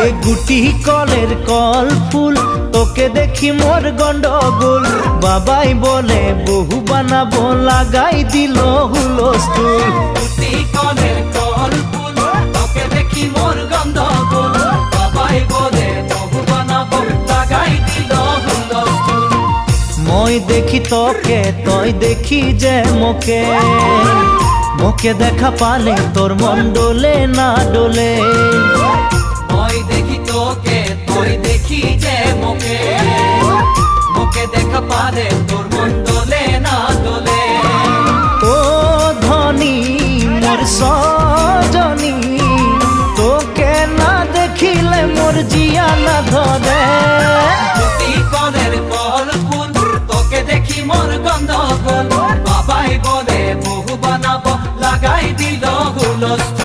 এ গুটি কলের কল ফুল তোকে দেখি মোর গন্ডগোল বাবাই বলে বহু বানাবো লাগাই দিল হুলস্থুল গুটি কলের কল ফুল তোকে দেখি মোর গন্ডগোল বাবাই বলে বহু বানাবো লাগাই দিল হুলস্থুল মই দেখি তোকে তই দেখি যে মোকে মোকে দেখা পালে তোর মন ডোলে না ডোলে মই দেখি তোকে তুই দেখি যে মোকে মোকে দেখা পালে তোর মন দোলে না দোলে ও ধনী মোর সজনী তোকে না দেখিলে মোর জিয়া না ধরে গুটি কলের কল ফুল তোকে দেখি মোর গন্ডগোল বাবাই বলে বহু বানাবো লাগাই দিল হুলস্থুল